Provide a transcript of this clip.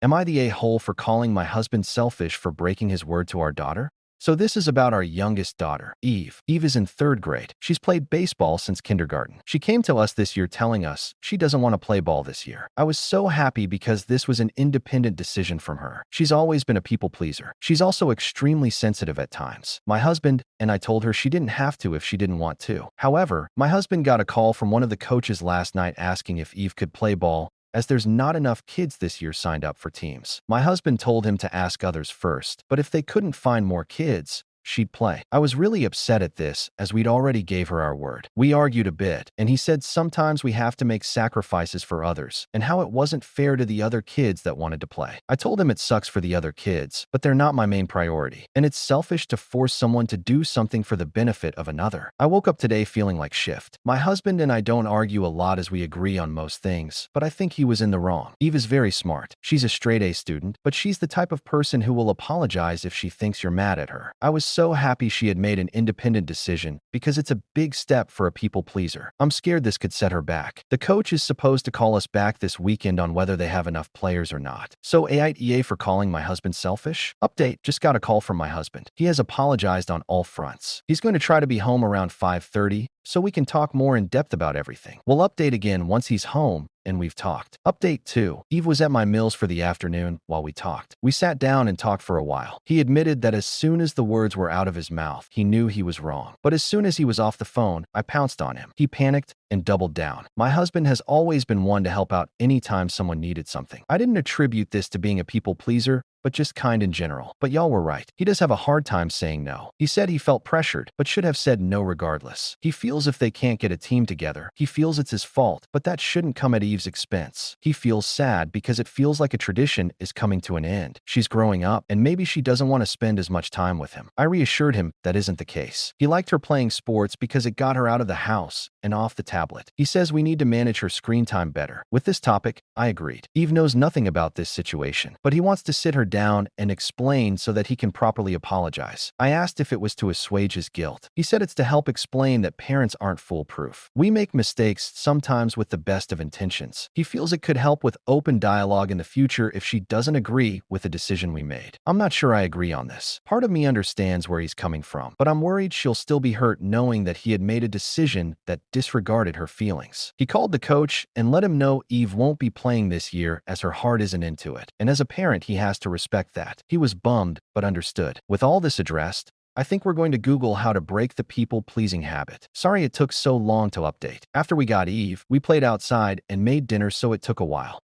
Am I the a-hole for calling my husband selfish for breaking his word to our daughter? So this is about our youngest daughter, Eve. Eve is in third grade. She's played baseball since kindergarten. She came to us this year telling us she doesn't want to play ball this year. I was so happy because this was an independent decision from her. She's always been a people pleaser. She's also extremely sensitive at times. My husband and I told her she didn't have to if she didn't want to. However, my husband got a call from one of the coaches last night asking if Eve could play ball, as there's not enough kids this year signed up for teams. My husband told him to ask others first, but if they couldn't find more kids, she'd play. I was really upset at this, as we'd already gave her our word. We argued a bit, and he said sometimes we have to make sacrifices for others, and how it wasn't fair to the other kids that wanted to play. I told him it sucks for the other kids, but they're not my main priority, and it's selfish to force someone to do something for the benefit of another. I woke up today feeling like shift. My husband and I don't argue a lot as we agree on most things, but I think he was in the wrong. Eve is very smart. She's a straight-A student, but she's the type of person who will apologize if she thinks you're mad at her. I was so happy she had made an independent decision because it's a big step for a people pleaser. I'm scared this could set her back. The coach is supposed to call us back this weekend on whether they have enough players or not. So AITA for calling my husband selfish? Update, just got a call from my husband. He has apologized on all fronts. He's going to try to be home around 5:30 so we can talk more in depth about everything. We'll update again once he's home and we've talked. Update 2. Eve was at my mills for the afternoon while we talked. We sat down and talked for a while. He admitted that as soon as the words were out of his mouth, he knew he was wrong. But as soon as he was off the phone, I pounced on him. He panicked and doubled down. My husband has always been one to help out anytime someone needed something. I didn't attribute this to being a people pleaser, but just kind in general. But y'all were right. He does have a hard time saying no. He said he felt pressured, but should have said no regardless. He feels if they can't get a team together, he feels it's his fault, but that shouldn't come at Eve's expense. He feels sad because it feels like a tradition is coming to an end. She's growing up, and maybe she doesn't want to spend as much time with him. I reassured him that isn't the case. He liked her playing sports because it got her out of the house and off the tablet. He says we need to manage her screen time better. With this topic, I agreed. Eve knows nothing about this situation, but he wants to sit her down and explain so that he can properly apologize. I asked if it was to assuage his guilt. He said it's to help explain that parents aren't foolproof. We make mistakes sometimes with the best of intentions. He feels it could help with open dialogue in the future if she doesn't agree with the decision we made. I'm not sure I agree on this. Part of me understands where he's coming from, but I'm worried she'll still be hurt knowing that he had made a decision that disregarded her feelings. He called the coach and let him know Eve won't be playing this year as her heart isn't into it, and as a parent he has to respect that. He was bummed, but understood. With all this addressed, I think we're going to Google how to break the people-pleasing habit. Sorry it took so long to update. After we got Eve, we played outside and made dinner, so it took a while.